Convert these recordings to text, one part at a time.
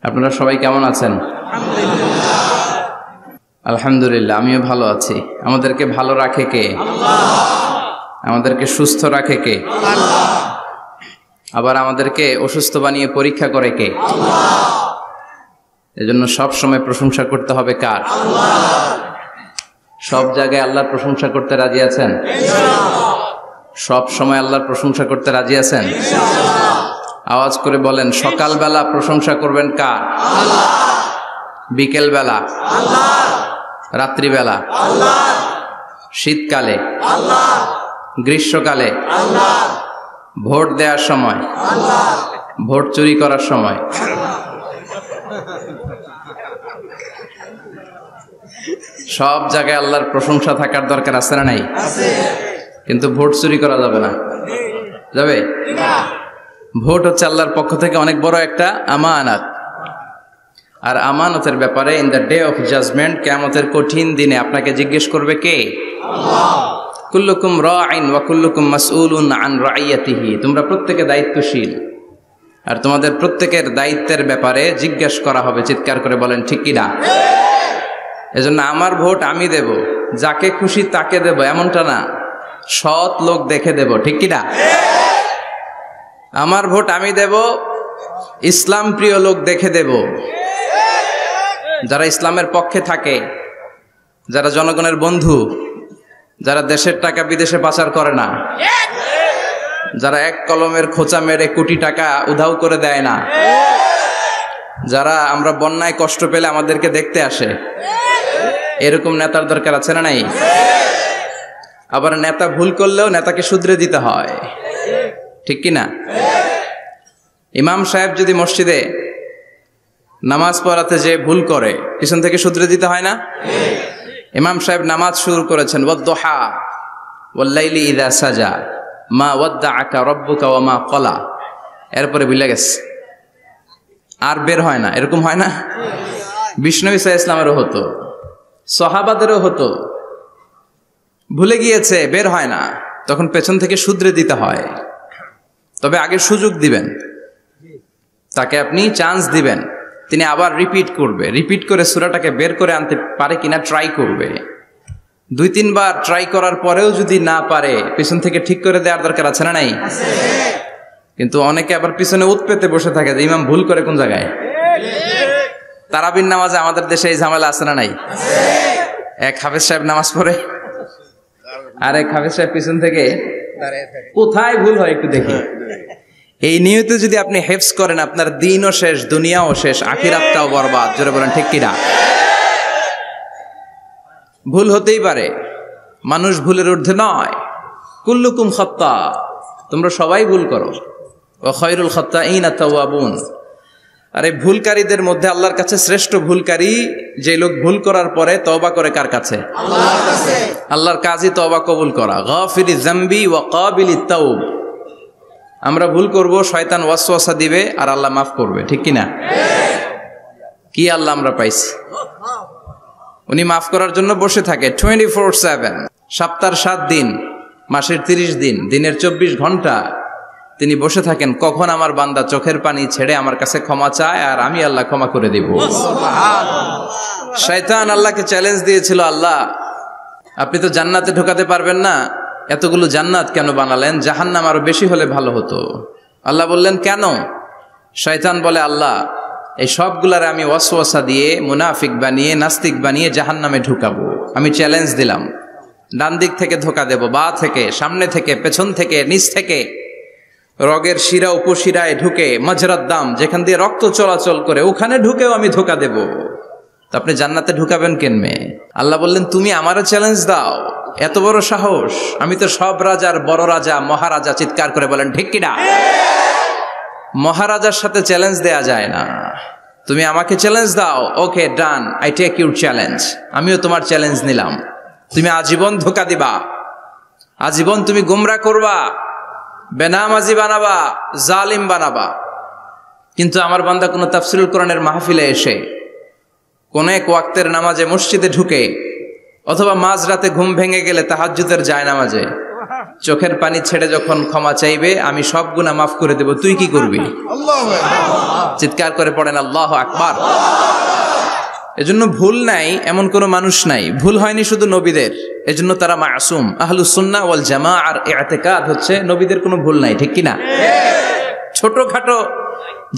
আপনারা সবাই কেমন আছেন? আলহামদুলিল্লাহ, আমিও ভালো আছি। আমাদেরকে ভালো রাখে কে? আমাদেরকে সুস্থ রাখে কে? আবার আমাদেরকে অসুস্থ বানিয়ে পরীক্ষা করে কে? এজন্য সব সময় প্রশংসা করতে হবে কার? সব জায়গায় আল্লাহর প্রশংসা করতে রাজি আছেন? সব সময় আল্লাহর প্রশংসা করতে রাজি আছেন? আওয়াজ করে বলেন, সকালবেলা প্রশংসা করবেন কার? বিকেল বেলা? রাত্রিবেলা? শীতকালে? গ্রীষ্মকালে? ভোট দেওয়ার সময়? ভোট চুরি করার সময়? সব জায়গায় আল্লাহর প্রশংসা থাকার দরকার আছে না নাই? কিন্তু ভোট চুরি করা যাবে না। যাবে? ভোট হচ্ছে আল্লাহর পক্ষ থেকে অনেক বড় একটা আমানত। আর আমানতের ব্যাপারে in the day of judgement, কিয়ামতের কঠিন দিনে আপনাকে জিজ্ঞেস করবে কে? কুল্লুকুম রাঈন ওয়া কুল্লুকুম মাসউলুন আন রাইয়াতিহি। তোমরা প্রত্যেকে দায়িত্বশীল, আর তোমাদের প্রত্যেকের দায়িত্বের ব্যাপারে জিজ্ঞেস করা হবে। চিৎকার করে বলেন ঠিক কি না? এজন্য আমার ভোট আমি দেব, যাকে খুশি তাকে দেব এমনটা না, সৎ লোক দেখে দেব। ঠিক কি না? আমার ভোট আমি দেব, ইসলাম প্রিয় লোক দেখে দেব, যারা ইসলামের পক্ষে থাকে, যারা জনগণের বন্ধু, যারা দেশের টাকা বিদেশে পাচার করে না, যারা এক কলমের খোঁচা মেরে কোটি টাকা উধাও করে দেয় না, যারা আমরা বন্যায় কষ্ট পেলে আমাদেরকে দেখতে আসে, এরকম নেতার দরকার আছে না নাই? আবার নেতা ভুল করলেও নেতাকে শুধরে দিতে হয়। ঠিক কি না? ইমাম সাহেব যদি মসজিদে নামাজ পড়াতে যে ভুল করে, পিছন থেকে শুধরে দিতে হয় না? ইমাম সাহেব নামাজ শুরু করেছেন, ওয়াদ-দুহা ওয়াল-লাইলি ইযা সাজা মা ওয়াদ্দাআকা রাব্বুকা ওয়া মা ক্বালা, এরপরে ভুলে গেছে, আর বের হয় না। এরকম হয় না? বিষ্ণু ঈসা ইসলামেরও হতো, সাহাবাদেরও হতো। ভুলে গিয়েছে, বের হয় না, তখন পেছন থেকে শুধরে দিতে হয়। তবে আগে সুযোগ দিবেন, তাকে আপনি চান্স দিবেন, তিনি আবার রিপিট করবে, রিপিট করে সূরাটাকে বের করে আনতে পারে কিনা ট্রাই করবে। 2-3 বার ট্রাই করার পরেও যদি না পারে, পিছন থেকে ঠিক করে দেওয়ার দরকার আছে না নাই? কিন্তু অনেকে আবার পিছনে উৎপেতে বসে থাকে যে ইমাম ভুল করে কোন জায়গায়। তারাবির নামাজে আমাদের দেশে এই ঝামেলা আছে না নাই? এক হাফেজ সাহেব নামাজ পড়ে, আর এক হাফেজ সাহেব পিছন থেকে কোথায় ভুল হয় একটু দেখি। এই নিয়তে যদি আপনি হেফজ করেন, আপনার দিনও শেষ, দুনিয়াও শেষ, আখিরাতটাও বরবাদ। জোরে বলেন ঠিক কিনা? ভুল হতেই পারে, মানুষ ভুলের ঊর্ধ্বে নয়। কুল্লুকুম খাত্তা, তোমরা সবাই ভুল করো। ওয়া খায়রুল খাত্তাইনা তাওয়াবুন। আর এই ভুলকারীদের মধ্যে আল্লাহর কাছে শ্রেষ্ঠ ভুলকারী যে লোক ভুল করার পরে তওবা করে কার কাছে? আল্লাহর কাছে। আল্লাহর কাজই তওবা কবুল করা। গাফিরিজ যামবি ওয়া কাবিলিত তাওব। আমরা ভুল করব, শয়তান ওয়াসওয়াসা দিবে, আর আল্লাহ মাফ করবে। ঠিক কি না? কি আল্লাহ আমরা পাইছি, উনি মাফ করার জন্য বসে থাকে 24/7। সপ্তাহের 7 দিন, মাসের 30 দিন, দিনের 24 ঘন্টা তিনি বসে থাকেন, কখন আমার বান্দা চোখের পানি ছেড়ে আমার কাছে ক্ষমা চায়, আর আমি আল্লাহ ক্ষমা করে দেব। শয়তান আল্লাহকে চ্যালেঞ্জ দিয়েছিল, আল্লাহ আপনি তো জান্নাতে ঢোকাতে পারবেন না, এতগুলো জান্নাত কেন বানালেন? জাহান্নাম আরো বেশি হলে ভালো হতো। আল্লাহ বললেন কেন? শয়তান বলে, আল্লাহ এই সবগুলারে আমি ওয়াসওয়াসা দিয়ে, মুনাফিক বানিয়ে, নাস্তিক বানিয়ে জাহান্নামে ঢুকাবো। আমি চ্যালেঞ্জ দিলাম, ডান দিক থেকে ধোকা দেব, বা থেকে, সামনে থেকে, পেছন থেকে, নিচ থেকে, রগের শিরা উপশিরায় ঢুকে, মাজরাত দাম যেখান দিয়ে রক্ত চলাচল করে, ওখানে ঢুকেও আমি ধোকা দেব। তো আপনি জান্নাতে ঢুকাবেন কেনমে? আল্লাহ বললেন, তুমি আমারও চ্যালেঞ্জ দাও। এত বড় সাহস? আমি তো সব রাজার বড় রাজা, মহারাজা। চিৎকার করে বলেন ঠিক কিনা? মহারাজার সাথে চ্যালেঞ্জ দেয়া যায় না। তুমি আমাকে চ্যালেঞ্জ দাও, ওকে ডান, আই টেক ইউর চ্যালেঞ্জ। আমিও তোমার চ্যালেঞ্জ নিলাম। তুমি আজীবন ধোকা দিবা, আজীবন তুমি গুমরা করবা, বেনামাজি বানাবা, জালিম বানাবা। কিন্তু আমার বান্দা কোনো তাফসীরুল কোরআনের মাহফিলে এসে, কোন এক ওয়াক্তের নামাজে মসজিদে ঢুকে, অথবা মাঝরাতে ঘুম ভেঙে গেলে তাহাজ্জুদের জায়নামাজে চোখের পানি ছেড়ে যখন ক্ষমা চাইবে, আমি সব গুনাহ মাফ করে দেব। তুই কি করবি? চিৎকার করে পড়েন আল্লাহু আকবার। এজন্য ভুল নাই এমন কোনো মানুষ নাই, ভুল হয়নি শুধু নবীদের, এজন্য তারা মাসুম। আহলুস সুন্নাহ ওয়াল জামাআর ইতিকাদ হচ্ছে নবীদের কোনো ভুল নাই, ঠিক কিনা? ছোটখাটো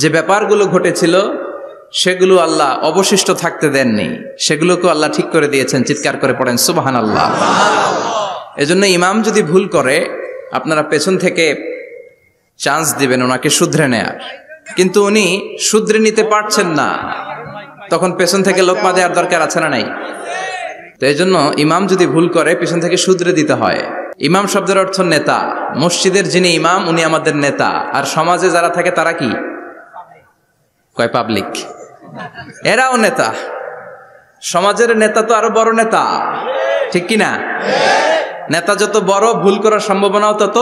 যে ব্যাপারগুলো ঘটেছিল সেগুলো আল্লাহ অবশিষ্ট থাকতে দেননি, সেগুলোকে আল্লাহ ঠিক করে দিয়েছেন। চিৎকার করে পড়েন সুবহানাল্লাহ। এজন্য ইমাম যদি ভুল করে আপনারা পেছন থেকে চান্স দিবেন ওনাকে শুধরে নেয়ার, কিন্তু উনি শুধরে নিতে পারছেন না, তখন পেছন থেকে লোকমা দেওয়ার দরকার আছে না নাই? তো এই জন্য ইমাম যদি ভুল করে পেছন থেকে শুধরে দিতে হয়। ইমাম শব্দের অর্থ নেতা। মসজিদের যিনি ইমাম উনি আমাদের নেতা, আর সমাজে যারা থাকে তারা কি কয়? পাবলিক। এরাও নেতা। সমাজের নেতা তো আরো বড় নেতা, ঠিক কিনা? নেতা যত বড় ভুল করার সম্ভাবনাও তত।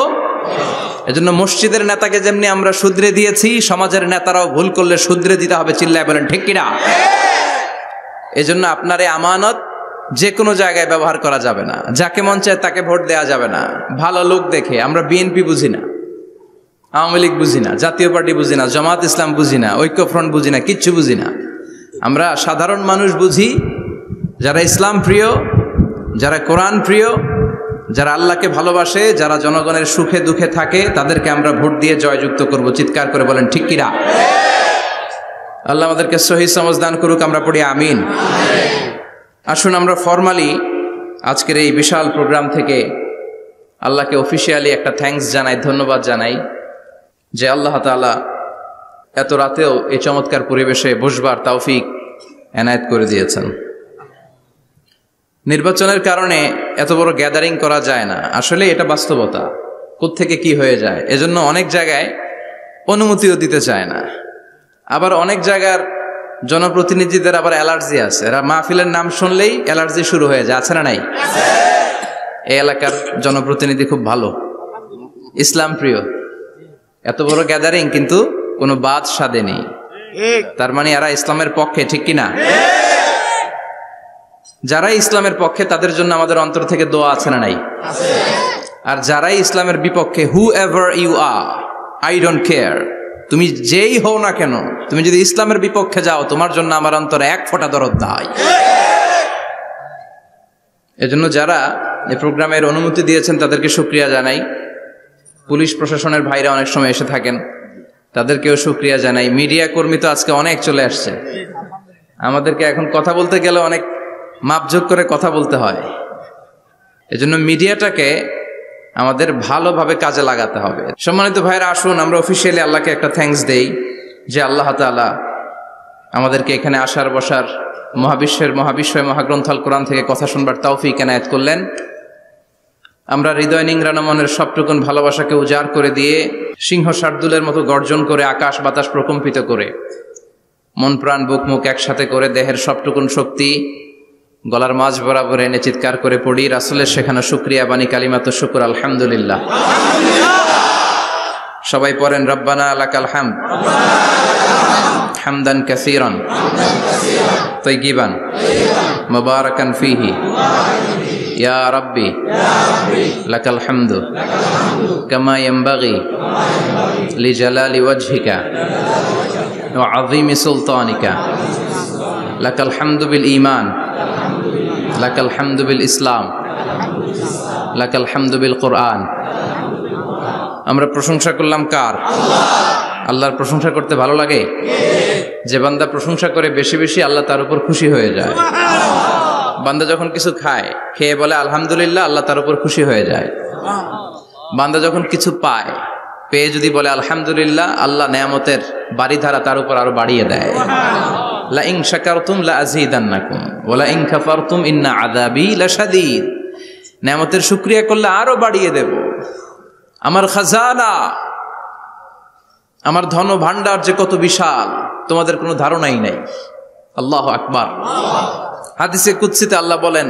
এজন্য মসজিদের নেতাকে যেমনি আমরা শুধরে দিয়েছি, সমাজের নেতারাও ভুল করলে শুধরে দিতে হবে। চিল্লায় বলেন ঠিক কিনা? এজন্য আপনার এই আমানত যে কোনো জায়গায় ব্যবহার করা যাবে না, যাকে মন চায় তাকে ভোট দেওয়া যাবে না। ভালো লোক দেখে, আমরা বিএনপি বুঝি না, আওয়ামী লীগ বুঝি না, জাতীয় পার্টি বুঝি না, জামাত ইসলাম বুঝি না, ঐক্যফ্রন্ট বুঝি না, কিচ্ছু বুঝি না। আমরা সাধারণ মানুষ বুঝি, যারা ইসলাম প্রিয়, যারা কোরআন প্রিয়, যারা আল্লাহকে ভালোবাসে, যারা জনগণের সুখে দুঃখে থাকে, তাদেরকে আমরা ভোট দিয়ে জয়যুক্ত করব। চিৎকার করে বলেন ঠিক কিনা? আল্লাহ আমাদেরকে সহি সমঝ দান করুক, আমরা পড়ি আমিন। আসুন আমরা ফরমালি আজকের এই বিশাল প্রোগ্রাম থেকে আল্লাহকে অফিসিয়ালি একটা থ্যাঙ্কস জানাই, ধন্যবাদ জানাই যে আল্লাহ তাআলা এত রাতেও এই চমৎকার পরিবেশে বসবার তৌফিক এনায়েত করে দিয়েছেন। নির্বাচনের কারণে এত বড় গ্যাদারিং করা যায় না, আসলে এটা বাস্তবতা। কোত্থেকে কি হয়ে যায়, এজন্য অনেক জায়গায় অনুমতিও দিতে চায় না। আবার অনেক জায়গার জনপ্রতিনিধিদের আবার অ্যালার্জি আছে, এরা মাহফিলের নাম শুনলেই অ্যালার্জি শুরু হয়ে যায়, আছে না নাই? এই এলাকার জনপ্রতিনিধি খুব ভালো, ইসলাম প্রিয়, এত বড় গ্যাদারিং কিন্তু কোনো বাদ সাধে নেই, তার মানে এরা ইসলামের পক্ষে, ঠিক কিনা? যারাই ইসলামের পক্ষে তাদের জন্য আমাদের অন্তর থেকে দোয়া আছে না নাই? আর যারাই ইসলামের বিপক্ষে, whoever you are, I don't care, তুমি যেই হও না কেন, তুমি যদি ইসলামের বিপক্ষে যাও, তোমার জন্য আমার অন্তরে এক ফোঁটা দরদ নাই। এজন্য যারা এই প্রোগ্রামের অনুমতি দিয়েছেন তাদেরকে শুকরিয়া জানাই। পুলিশ প্রশাসনের ভাইরা অনেক সময় এসে থাকেন, তাদেরকেও শুকরিয়া জানাই। মিডিয়া কর্মী তো আজকে অনেক চলে আসছে, আমাদেরকে এখন কথা বলতে গেলে অনেক মাপযোগ করে কথা বলতে হয়। এজন্য মিডিয়াটাকে আমাদের ভালোভাবে কাজে লাগাতে হবে। সম্মানিত ভাইরা, আসুন আমরা অফিসিয়ালি আল্লাহকে একটা থ্যাঙ্কস দেই যে আল্লাহ তাআলা আমাদেরকে এখানে আসার বসার, মহাবিশ্বয় মহাগ্রন্থ আল কোরআন থেকে কথা শুনবার তৌফিক এনায়েত করলেন। আমরা হৃদয় নিংড়ানো মনের সবটুকুন ভালোবাসাকে উজাড় করে দিয়ে, সিংহ শার্দুলের মতো গর্জন করে, আকাশ বাতাস প্রকম্পিত করে, মন প্রাণ বুক মুখ একসাথে করে, দেহের সবটুকুন শক্তি গলার মাঝ বরাবর এনে চিৎকার করে পড়ি রাসূলের শেখানো শুকরিয়া বাণী কালিমাত শুকর আলহামদুলিল্লাহ। সবাই পড়েন রব্বানা লাকাল হামদ হামদান কাসীরান তাইয়িবান মুবারাকান ফীহি ইয়া রাব্বি লাকাল হামদু কামা ইয়ানবাগি লিজালালি ওয়াজহিকা ওয়া আযীমি সুলতানিকা লাকাল হামদু বিল ঈমান লাকাল হামদু বিল ইসলাম লাকাল হামদু বিল কোরআন। আমরা প্রশংসা করলাম কার? আল্লাহর প্রশংসা করতে ভালো লাগে? যে বান্দা প্রশংসা করে বেশি বেশি, আল্লাহ তার উপর খুশি হয়ে যায়। বান্দা যখন কিছু খায়, খেয়ে বলে আলহামদুলিল্লাহ, আল্লাহ তার উপর খুশি হয়ে যায়। বান্দা যখন কিছু পায়, পেয়ে যদি বলে আলহামদুলিল্লাহ, আল্লাহ নেয়ামতের বাড়িধারা তার উপর আরো বাড়িয়ে দেয়। লা ইন শাকারতুম লা আযীদান্নাকুম ওয়া লা ইন কাফারতুম ইন্না আযাবী লাশাদীদ। নেয়ামতের শুকরিয়া করলে আরো বাড়িয়ে দেব। আমার খাজানা, আমার ধন ভান্ডার যে কত বিশাল, তোমাদের কোনো ধারণাই নাই। আল্লাহু আকবার। হাদিসে কুদসিতে আল্লাহ বলেন,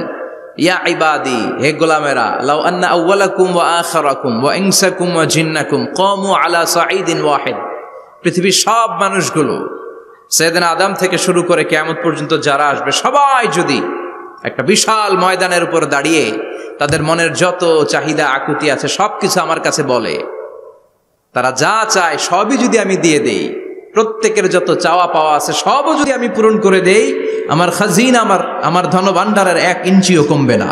ইয়া ইবাদি, হে গোলামেরা, লাউ আন্না আউওয়ালাকুম ওয়া আখিরাকুম ওয়া ইনসাকুম ওয়া জিন্নাকুম কামু আলা সাঈদিন ওয়াহিদ। পৃথিবীর সব মানুষগুলো, সাইয়েদনা আদম থেকে শুরু করে কিয়ামত পর্যন্ত যারা আসবে, সবাই যদি একটা বিশাল ময়দানের উপর দাঁড়িয়ে তাদের মনের যত চাহিদা আকুতি আছে সবকিছু আমার কাছে বলে, তারা যা চায় সবই যদি আমি দিয়ে দেই, প্রত্যেকের যত চাওয়া পাওয়া আছে সবও যদি আমি পূরণ করে দেই, আমার খাজিনা, আমার ধনভাণ্ডারের 1 ইঞ্চিও কমবে না।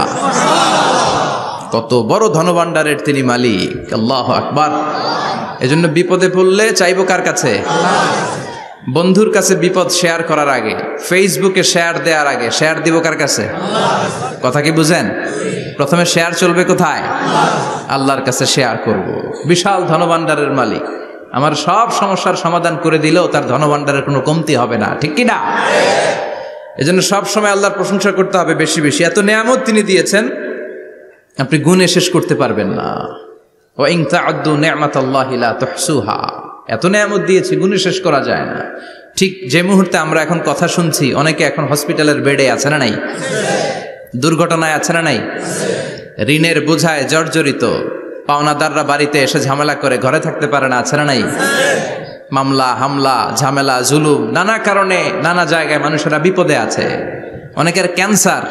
কত বড় ধনভাণ্ডারের তিনি মালিক, আল্লাহু আকবার। এজন্য বিপদে পড়লে চাইবো কার কাছে? বন্ধুর কাছে বিপদ শেয়ার করার আগে, ফেসবুকে শেয়ার দেওয়ার আগে শেয়ার দিব কার কাছে? কথা কি বুঝেন? প্রথমে শেয়ার চলবে কোথায়? আল্লাহর কাছে শেয়ার করব। বিশাল ধনভাণ্ডারের মালিক আমার সব সমস্যার সমাধান করে দিলেও তার ধনভাণ্ডারের কোনো কমতি হবে না, ঠিক কি না? এজন্য সব সময় আল্লাহর প্রশংসা করতে হবে বেশি বেশি। এত নেয়ামত তিনি দিয়েছেন, আপনি গুণে শেষ করতে পারবেন না। ওয়া ইন তা'উদ্দু নি'মাতাল্লাহি লা তুহসুহা, এত নেয়ামত দিয়েছি, গুণে শেষ করা যায় না। ঠিক যে মুহূর্তে আমরা এখন কথা শুনছি, অনেকে এখন হসপিটালের বেডে আছে না নাই? দুর্ঘটনায় আছে না নাই? ঋণের বোঝায় জর্জরিত, পাওনাদাররা বাড়িতে এসে ঝামেলা করে ঘরে থাকতে পারে না, আছে না নাই? মামলা হামলা ঝামেলা জুলুম, নানা কারণে নানা জায়গায় মানুষেরা বিপদে আছে। অনেকের ক্যান্সার,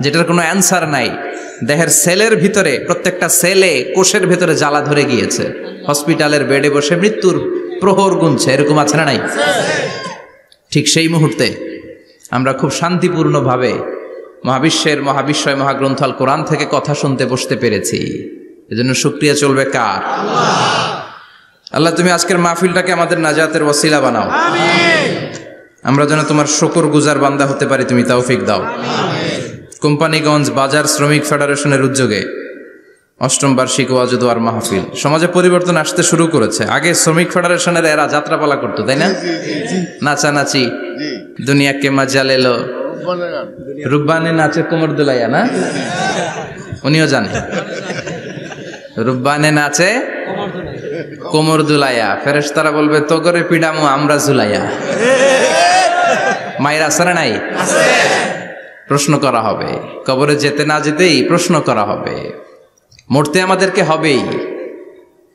যেটার কোনো অ্যান্সার নাই, দেহের সেলের ভিতরে, প্রত্যেকটা সেলে কোষের ভিতরে জ্বালা ধরে গিয়েছে, হসপিটালের বেডে বসে মৃত্যুর প্রহর গুনছে, এরকম আছে না নাই? ঠিক সেই মুহূর্তে আমরা খুব শান্তিপূর্ণভাবে মহাবিশ্বয় মহাগ্রন্থ আল কোরআন থেকে কথা শুনতে বসতে পেরেছি। এজন্য শুকরিয়া চলবে কার? আল্লাহ, তুমি আজকের মাহফিলটাকে আমাদের নাজাতের ওসিলা বানাও, আমরা যেন তোমার শুকর গুজার বান্দা হতে পারি, তুমি তৌফিক দাও। কোম্পানিগঞ্জ বাজার শ্রমিক ফেডারেশনের উদ্যোগে ৮ম বার্ষিক ওয়াজ ও দোয়ার মাহফিল। সমাজে পরিবর্তন আসতে শুরু করেছে। আগে শ্রমিক ফেডারেশনের এরা যাত্রাপালা করতো, তাই না? নাচানাচি, দুনিয়া কে মজা লেলো, রুব্বানে নাচে কোমর দুলাইয়া, না? উনিও জানে রুব্বানে নাচে কোমর দুলাইয়া, ফেরেশতারা বলবে তো করে পিডামু আমরা জুলাইয়া। মায়ের আসরে নাই? প্রশ্ন করা হবে, কবরে যেতে না যেতেই প্রশ্ন করা হবে। মরতে আমাদেরকে হবেই।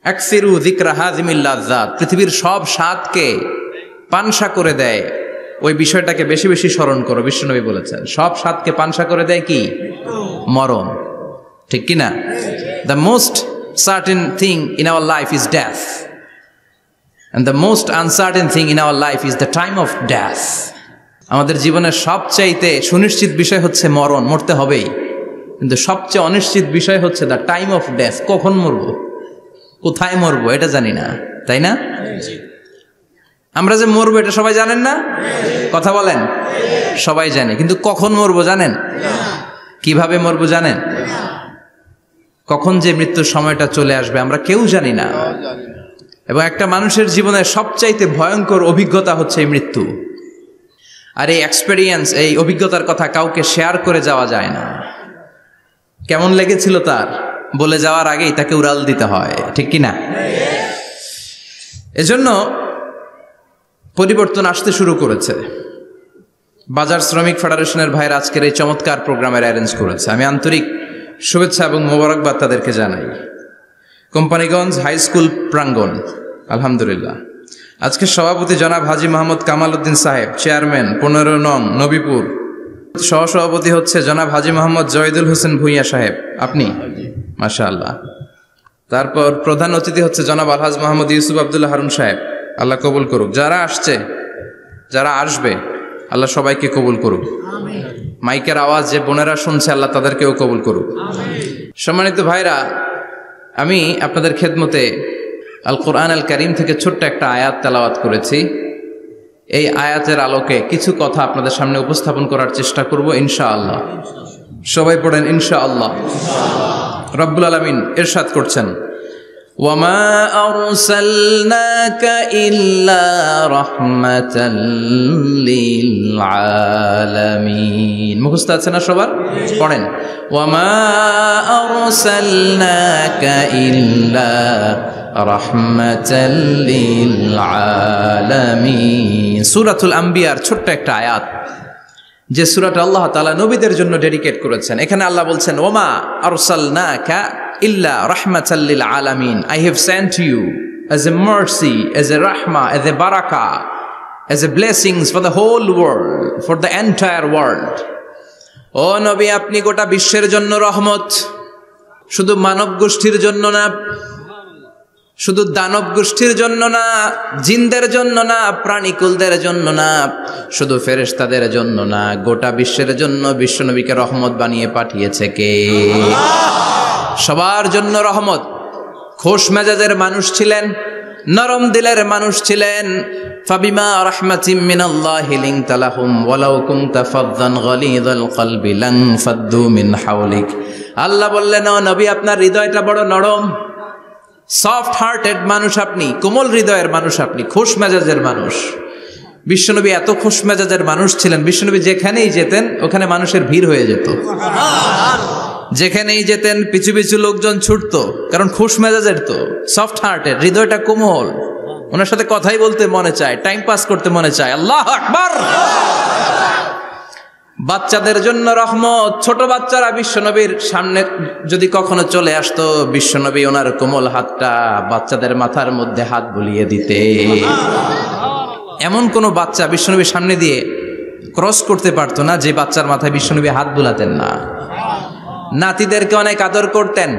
আকসিরু যিকরা হাযিমিল লাযযাত, পৃথিবীর সব স্বাদকে পানসা করে দেয়, ওই বিষয়টাকে বেশি বেশি স্মরণ করো। বিশ্বনবী বলেছেন সব স্বাদকে পানসা করে দেয় কি? মরণ, ঠিক কি না? The most certain thing in our life is death, and the most uncertain thing in our life is the time of death. আমাদের জীবনের সবচাইতে সুনিশ্চিত বিষয় হচ্ছে মরণ, মরতে হবেই। কিন্তু সবচেয়ে অনিশ্চিত বিষয় হচ্ছে দ্য টাইম অফ ডেথ, কখন মরবো, কোথায় মরবো এটা জানি না, তাই না? আমরা যে মরবো এটা সবাই জানেন না? কথা বলেন। সবাই জানে, কিন্তু কখন মরবো জানেন? কিভাবে মরবো জানেন? কখন যে মৃত্যুর সময়টা চলে আসবে আমরা কেউ জানি না। এবং একটা মানুষের জীবনের সবচাইতে ভয়ঙ্কর অভিজ্ঞতা হচ্ছে এই মৃত্যু। আর এই এক্সপেরিয়েন্স, এই অভিজ্ঞতার কথা কাউকে শেয়ার করে যাওয়া যায় না। কেমন লেগেছিল তার বলে যাওয়ার আগেই তাকে উড়াল দিতে হয়, ঠিক কি না? এজন্য পরিবর্তন আসতে শুরু করেছে। বাজার শ্রমিক ফেডারেশনের ভাইয়ের আজকের এই চমৎকার প্রোগ্রামের অ্যারেঞ্জ করেছে, আমি আন্তরিক শুভেচ্ছা এবং মোবারকবাদ তাদেরকে জানাই। কোম্পানিগঞ্জ হাই স্কুল প্রাঙ্গণ, আলহামদুলিল্লাহ। আজকে সভাপতি জনাব হাজী মোহাম্মদ কামাল উদ্দিন সাহেব, চেয়ারম্যান 15 নং নবীপুর। সহসভাপতি হচ্ছে জনাব হাজী মোহাম্মদ জয়দুল হোসেন ভুইয়া সাহেব, আপনি, মাশাআল্লাহ। তারপর প্রধান অতিথি হচ্ছে জনাব আলহাজ মোহাম্মদ ইউসুফ আব্দুল্লাহ হারুন সাহেব, আল্লাহ কবুল করুক। যারা আসছে, যারা আসবে, আল্লাহ সবাইকে কবুল করুক। মাইকের আওয়াজ যে বোনেরা শুনছে, আল্লাহ তাদেরকেও কবুল করুক। সম্মানিত ভাইরা, আমি আপনাদের খেদমতে আল কোরআন আল কারীম থেকে ছোট্ট একটা আয়াত তেলাওয়াত করেছি। এই আয়াতের আলোকে কিছু কথা আপনাদের সামনে উপস্থাপন করার চেষ্টা করব ইনশাআল্লাহ। সবাই পড়েন ইনশাআল্লাহ। রব্বুল আলামিন ইরশাদ করছেন, ওয়ামা আরসালনাকা ইল্লা রাহমাতাল লিল আলামিন। মুখস্থ আছে না সবার? পড়েন, ওয়ামা আরসালনাকা ইল্লা রাহমাতাল লিল আলামিন। সূরাতুল আম্বিয়ার ছোট্ট একটা আয়াত, যে সূরাটা আল্লাহ তাআলা নবীদের জন্য ডেডিকেট করেছেন। এখানে আল্লাহ বলছেন, ওমা আরসালনাকা ইল্লা রাহমাতাল লিল আলামিন, I have sent you as a mercy, as a rahmah, as a barakah, as a blessings for the whole world, for the entire world. ও নবী, আপনি গোটা বিশ্বের জন্য রহমত, শুধু মানব গোষ্ঠীর জন্য না, শুধু দানব গোষ্ঠীর জন্য না, জিনদের জন্য না, প্রাণীকুলদের জন্য না, শুধু ফেরেশতাদের জন্য না, গোটা বিশ্বের জন্য বিশ্বনবীকে রহমত বানিয়ে পাঠিয়েছে কে? সবার জন্য রহমত। খোশ মেজাজের মানুষ ছিলেন, নরম দিলের মানুষ ছিলেন। ফাবিমা রাহমাতিম মিনাল্লাহি লিনতা লাহুম ওয়ালাউ কুনতা ফাযযান গালিযাল কলবি লান ফাদ্দু মিন হাওলিক। আল্লাহ বললেন, ও নবী, আপনার হৃদয়টা বড় নরম, সফট হার্টেড মানুষ আপনি, কোমল হৃদয়ের মানুষ আপনি, খোশ মেজাজের মানুষ। বিশ্বনবী এত খোশ মেজাজের মানুষ ছিলেন, বিশ্বনবী যেখানেই যেতেন ওখানে মানুষের ভিড় হয়ে যেত। যেখানেই যেতেন পিছু পিছু লোকজন ছুটতো, কারণ খোশ মেজাজের তো, সফট হার্টেড, হৃদয়টা কোমল, ওনার সাথে কথাই বলতে মনে চায়, টাইম পাস করতে মনে চায়। আল্লাহু আকবার। বাচ্চাদের জন্য রহমত। ছোট বাচ্চারা বিশ্বনবীর সামনে যদি কখনো চলে আসতো, বিশ্বনবী ওনার কোমল হাতটা বাচ্চাদের মাথার মধ্যে হাত বুলিয়ে দিতে। এমন কোনো বাচ্চা বিশ্বনবীর সামনে দিয়ে ক্রস করতে পারতো না যে বাচ্চার মাথায় বিশ্বনবী হাত বুলাতেন না। নাতিদেরকে অনেক আদর করতেন।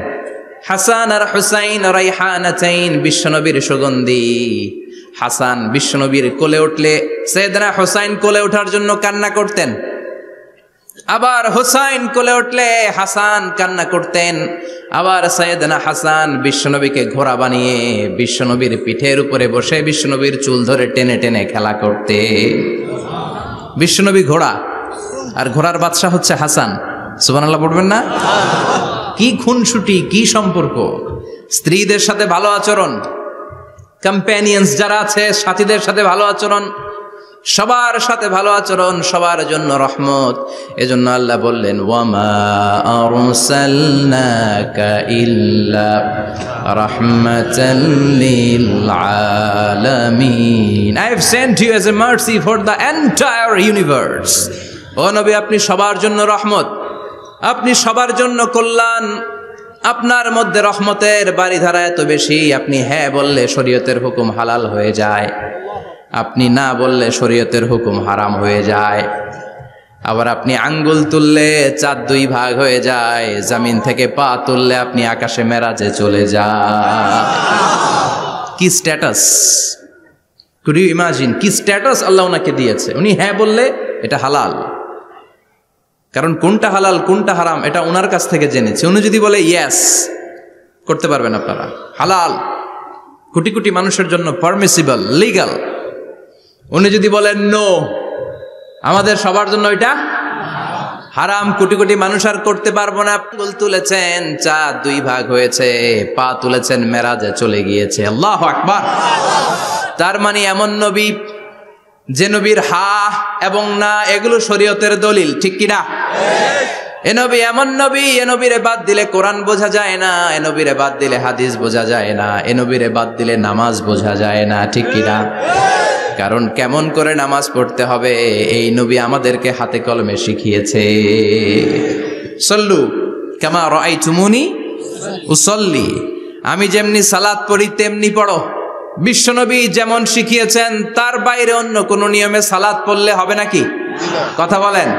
হাসান আর হুসাইন রাইহানাতাইন, বিশ্বনবীর সুগন্ধি। হাসান বিশ্বনবীর কোলে উঠলে সাইয়েদনা হুসাইন কোলে ওঠার জন্য কান্না করতেন, আবার হুসাইন কোলে উঠলে হাসান কান্না করতেন। আবার সাইয়েদনা হাসান বিশ্বনবীকে ঘোড়া বানিয়ে বিশ্বনবীর পিঠের উপরে বসে বিশ্বনবীর চুল ধরে টেনে টেনে খেলা করতে। বিশ্বনবী ঘোড়া, আর ঘোড়ার বাদশা হচ্ছে হাসান। সুবহানাল্লাহ পড়বেন না? কি খুনসুটি, কি সম্পর্ক! স্ত্রীদের সাথে ভালো আচরণ, কম্প্যানিয়ন্স যারা আছে সাথীদের সাথে ভালো আচরণ, সবার সাথে ভালো আচরণ, সবার জন্য রহমত। এজন্য আল্লাহ বললেন, ওয়ামা আরসালনাকা ইল্লা রাহমাতাল লিল আলামিন। I have sent you as a mercy for the entire universe. ও নবী, আপনি সবার জন্য রহমত, আপনি সবার জন্য কল্যাণ। আপনার মধ্যে রহমতের বাড়িধারা এত বেশি, আপনি হ্যাঁ বললে শরীয়তের হুকুম হালাল হয়ে যায়, আপনি না বললে শরীয়তের হুকুম হারাম হয়ে যায়। আবার আপনি আঙ্গুল তুললে চাঁদ দুই ভাগ হয়ে যায়, জমিন থেকে পা তুললে আপনি আকাশে মেরাজে চলে যান। কি স্ট্যাটাস! কুড ইউ ইমাজিন কি স্ট্যাটাস আল্লাহ ওনাকে দিয়েছে। উনি হ্যাঁ বললে এটা হালাল, কারণ কোনটা হালাল কোনটা হারাম এটা ওনার কাছ থেকে জেনেছে। উনি যদি বলে ইয়েস, করতে পারবেন আপনারা, হালাল, কোটি কোটি মানুষের জন্য পারমিসিবল, লিগ্যাল। উনি যদি বলেন নো, আমাদের সবার জন্য এটা হারাম, কোটি কোটি মানুষ আর করতে পারবো না। আঙ্গুল তুলেছেন চাঁদ দুই ভাগ হয়েছে, পা তুলেছেন মেরাজে চলে গিয়েছে। আল্লাহু আকবার। তার মানে এমন নবী যে নবীর হা এবং না এগুলো শরীয়তের দলিল, ঠিক কিনা? এ নবী এমন নবী, এ নবীরে বাদ দিলে কোরআন বোঝা যায় না, এ নবীরে বাদ দিলে হাদিস বোঝা যায় না, এ নবীরে বাদ দিলে নামাজ বোঝা যায় না, ঠিক কিনা? কারণ কেমন করে নামাজ পড়তে হবে এই নবী আমাদেরকে হাতে কলমে শিখিয়েছে। সল্লু কামা রাআইতুমুনি উসাল্লি, আমি যেমনি সালাত পড়ি তেমনি পড়ো। বিশ্বনবী যেমন শিখিয়েছেন তার বাইরে অন্য কোন নিয়মে সালাত পড়লে হবে নাকি? কথা বলেন।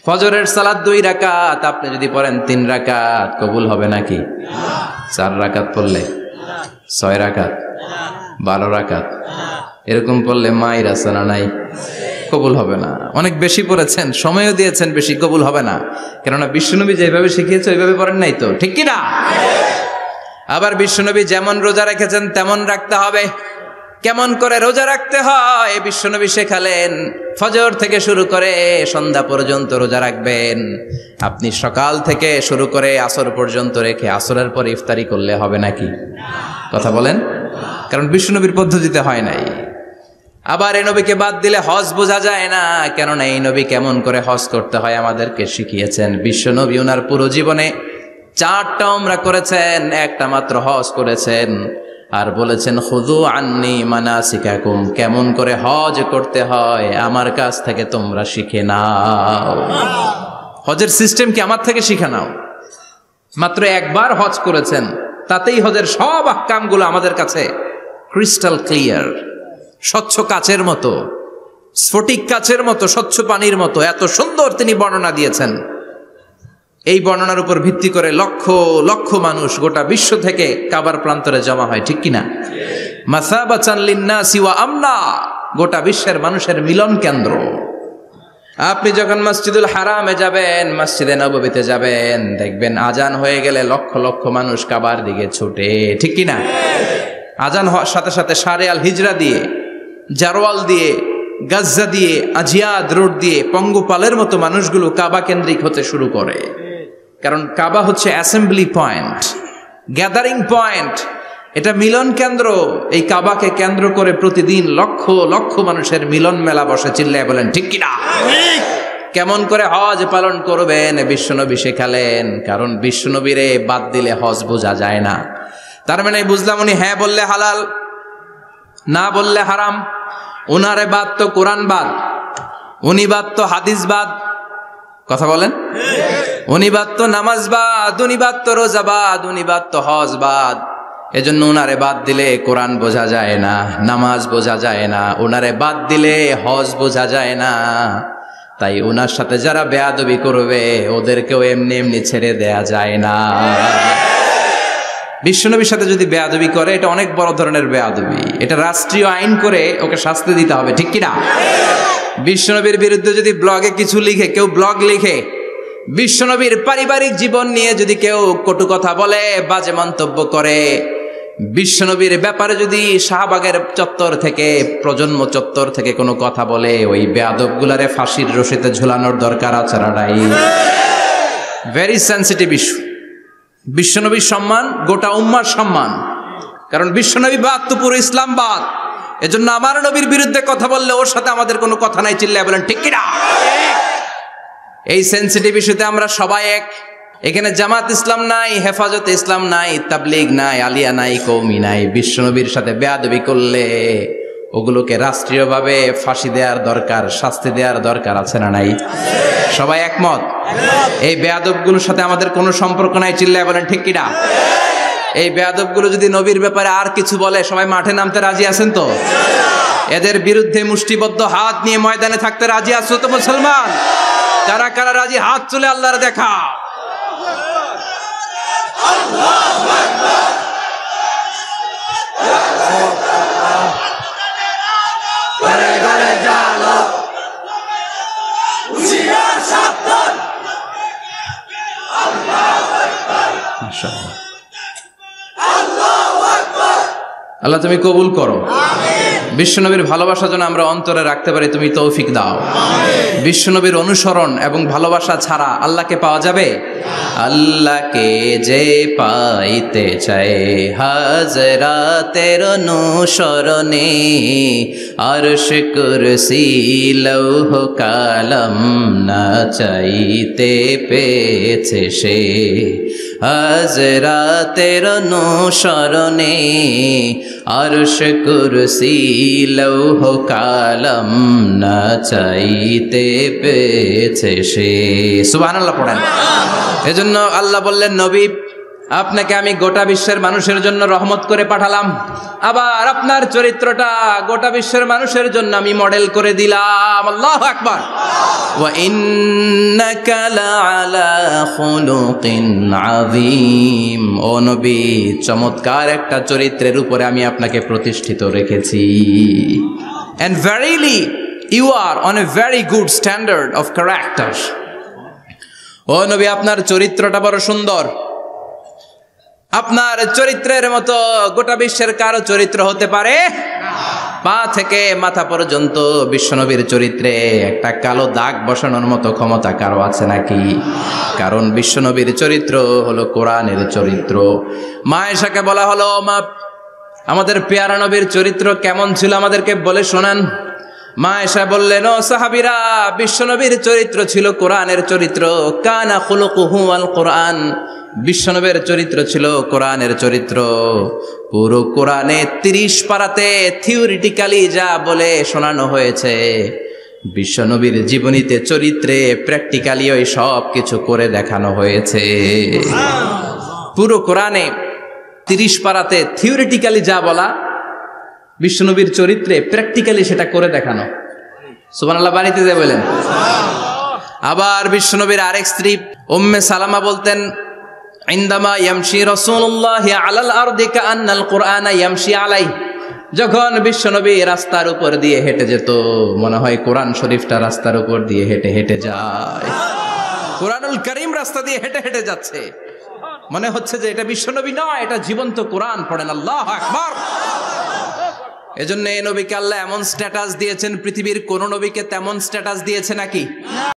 ফজরের সালাত 2 রাকাত, আপনি যদি পড়েন 3 রাকাত, কবুল হবে নাকি? 4 রাকাত পড়লে, 6 রাকাত, 12 রাকাত এরকম পড়লে মায়ের আসানা নাই, কবুল হবে না। অনেক বেশি পড়েছেন, সময়ও দিয়েছেন বেশি, কবুল হবে না। কেননা বিশ্বনবী যেভাবে শিখিয়েছে ওইভাবে পড়েন নাই তো, ঠিক কিনা? আবার বিশ্বনবী যেমন রোজা রেখেছেন তেমন রাখতে হবে। কেমন করে রোজা রাখতে হয় বিশ্বনবী শেখালেন। ফজর থেকে শুরু করে সন্ধ্যা পর্যন্ত রোজা রাখবেন। আপনি সকাল থেকে শুরু করে আসর পর্যন্ত রেখে আসরের পর ইফতারি করলে হবে নাকি? কথা বলেন। কারণ বিশ্বনবীর পদ্ধতিতে হয় নাই। আবার এই নবীকে বাদ দিলে হজ বোঝা যায় না, কেননা এই নবী কেমন করে হজ করতে হয় আমাদেরকে শিখিয়েছেন। বিশ্বনবী ওনার পুরো জীবনে 4টা উমরা করেছেন, একটা মাত্র হজ করেছেন। আর বলেছেন খুযু আন্নী মানাসিকাকুম, কেমন করে হজ করতে হয় আমার কাছ থেকে তোমরা শিখে নাও। হজের সিস্টেম কি আমার থেকে শিখে নাও। মাত্র একবার হজ করেছেন, তাতেই হজের সব আহকামগুলো আমাদের কাছে ক্রিস্টাল ক্লিয়ার, স্বচ্ছ কাচের মতো, স্ফটিক কাচের মতো, স্বচ্ছ পানির মতো, এত সুন্দর তিনি বর্ণনা দিয়েছেন। এই বর্ণনার উপর ভিত্তি করে লক্ষ লক্ষ মানুষ গোটা বিশ্ব থেকে কাবার প্রান্তরে জমা হয়, ঠিক কিনা? মাসাবাতান লিন্নাসি ওয়া আমনা, গোটা বিশ্বের মানুষের মিলন কেন্দ্র। আপনি যখন মসজিদুল হারামে যাবেন, মসজিদে নববীতে যাবেন, দেখবেন আজান হয়ে গেলে লক্ষ লক্ষ মানুষ কাবার দিকে ছুটে, ঠিক কিনা? আজান হওয়ার সাথে সাথে শারে আল হিজরা দিয়ে, জারওয়াল দিয়ে, গাজ্জা দিয়ে, আজিয়াদ রোড দিয়ে পঙ্গপালের মতো মানুষগুলো কাবা কেন্দ্রিক হতে শুরু করে। কারণ কাবা হচ্ছে অ্যাসেম্বলি পয়েন্ট, গ্যাদারিং পয়েন্ট, এটা মিলন কেন্দ্র। এই কাবাকে কেন্দ্র করে প্রতিদিন লক্ষ লক্ষ মানুষের মিলন মেলা বসে। চিল্লায় বলেন ঠিক কিনা? কেমন করে হজ পালন করবেন বিশ্বনবী শেখালেন, কারণ বিশ্বনবীরে বাদ দিলে হজ বোঝা যায় না। তার মানে বুঝলাম উনি হ্যাঁ বললে হালাল, না বললে হারাম। উনারে বাদ তো কোরআন বাদ, উনি বাদ তো হাদিস বাদ, কথা বলেন। উনি বাদ তো নামাজ বাদ, উনি বাদ তো রোজা বাদ, উনি বাদ তো হজ বাদ। এজন্য উনারে বাদ দিলে কোরআন বোঝা যায় না, নামাজ বোঝা যায় না, উনারে বাদ দিলে হজ বোঝা যায় না। তাই উনার সাথে যারা বেয়াদবি করবে ওদেরকেও এমনি এমনি ছেড়ে দেয়া যায় না। বিশ্বনবীর সাথে যদি বেয়াদবি করে এটা অনেক বড় ধরনের বেয়াদবি, এটা রাষ্ট্রীয় আইন করে ওকে শাস্তি দিতে হবে, ঠিক কিনা? বিশ্বনবীর বিরুদ্ধে যদি ব্লগে কিছু লিখে, কেউ ব্লগ লিখে, বিশ্বনবীর পারিবারিক জীবন নিয়ে যদি কেউ কটু কথা বলে, বাজে মন্তব্য করে, বিশ্বনবীর ব্যাপারে যদি শাহবাগের চত্বর থেকে, প্রজন্ম চত্বর থেকে কোনো কথা বলে, ওই বেয়াদবগুলারে ফাঁসির রশিতে ঝুলানোর দরকার আছে না নাই? Very sensitive issue. বিশ্বনবীর সম্মান গোটা উম্মার সম্মান, কারণ বিশ্বনবী বাদ তো পুরো ইসলাম বাদ। এজন্য আমার নবীর বিরুদ্ধে কথা বললে ওর সাথে আমাদের কোনো কথা নাই। চিল্লায় বলেন ঠিক কিনা? এই সেনসিটিভ ইস্যুতে আমরা সবাই এক। এখানে জামাত ইসলাম নাই, হেফাজত ইসলাম নাই, তাবলীগ নাই, আলিয়া নাই, কওমি নাই। বিশ্বনবীর সাথে বেয়াদবি করলে ওগুলোকে রাষ্ট্রীয়ভাবে ফাঁসি দেওয়ার দরকার, শাস্তি দেওয়ার দরকার আছে না নাই? সবাই একমত? এই বেয়াদবগুলোর সাথে আমাদের কোনো সম্পর্ক নাই। চিল্লায় বলেন ঠিক কিনা? এই বেয়াদবগুলো যদি নবীর ব্যাপারে আর কিছু বলে সবাই মাঠে নামতে রাজি আছেন তো? এদের বিরুদ্ধে মুষ্টিবদ্ধ হাত নিয়ে ময়দানে থাকতে রাজি আছো তো মুসলমান? কারা কারা রাজি হাত তুলে আল্লাহর দেখা। আল্লাহ তুমি কবুল করো। বিশ্বনবীর ভালোবাসা যেন আমরা অন্তরে রাখতে পারি, তুমি তৌফিক দাও। বিশ্বনবীর অনুসরণ এবং ভালোবাসা ছাড়া আল্লাহকে পাওয়া যাবে? আল্লাহকে যে পাইতে চায় হাজরাতের অনুসরণে, আরশ কুরসি লৌহ কালাম না চাইতে পেয়েছে সে। হাজরাতের অনুসরণে আরশ কুরসি লৌহ কালাম না চাইতে পেয়েছে সে। সুবহানাল্লাহ পড়েন। এজন্য আল্লাহ বললেন, নবী আপনাকে আমি গোটা বিশ্বের মানুষের জন্য রহমত করে পাঠালাম, আবার আপনার চরিত্রটা গোটা বিশ্বের মানুষের জন্য আমি মডেল করে দিলাম। আল্লাহু আকবার। ওয়া ইন্নাকা লাআলা খুলুকিন আযীম। ও নবী, চমৎকার একটা চরিত্রের উপরে আমি আপনাকে প্রতিষ্ঠিত রেখেছি। And verily you are on a very good standard of character. ও নবী, আপনার চরিত্রটা বড় সুন্দর। আপনার চরিত্রের মতো গোটা বিশ্বের কারো চরিত্র হতে পারে পা থেকে মাথা পর্যন্ত বিশ্বনবীর চরিত্রে একটা কালো দাগ বসানোর মতো ক্ষমতা কারো আছে নাকি? কারণ বিশ্বনবীর চরিত্র হলো কোরআনের চরিত্র। মা আয়েশাকে বলা হলো, মা আমাদের পেয়ারা নবীর চরিত্র কেমন ছিল আমাদেরকে বলে শোনান। মা আয়েশা বললেন, ও সাহাবীরা, বিশ্বনবীর চরিত্র ছিল কোরআনের চরিত্র। কানা খুলুকুহু আল কোরআন। বিশ্বনবীর চরিত্র ছিল কোরআনের চরিত্র। পুরো কোরআনে 30 পারাতে থিওরিটিক্যালি যা বলে শোনানো হয়েছে, বিশ্বনবীর জীবনীতে চরিত্রে প্র্যাকটিক্যালি ওই সব কিছু করে দেখানো হয়েছে। পুরো কোরআনে 30 পারাতে থিওরিটিক্যালি যা বলা, বিশ্বনবীর চরিত্রে প্র্যাকটিক্যালি সেটা করে দেখানো। সুবহানাল্লাহ, বাড়িতে যায় বলেন। আবার বিশ্বনবীর আরেক স্ত্রী উম্মে সালামা বলতেন, ইনদামা ইয়ামশি রাসূলুল্লাহ আলাল আরদি কাআন্নাল কুরআনা ইয়ামশি আলাইহি, যখন বিশ্বনবী রাস্তার উপর দিয়ে হেঁটে যেত মনে হয় কোরআন শরীফটা রাস্তার উপর দিয়ে হেঁটে হেঁটে যায়। কোরআনুল কারীম রাস্তা দিয়ে হেঁটে হেঁটে যাচ্ছে, মনে হচ্ছে যে এটা বিশ্বনবী নয়, এটা জীবন্ত কোরআন। পড়েন আল্লাহু আকবার। এজন্য এই নবীকে আল্লাহ এমন স্ট্যাটাস দিয়েছেন, পৃথিবীর কোন নবীকে তেমন স্ট্যাটাস দিয়েছে নাকি?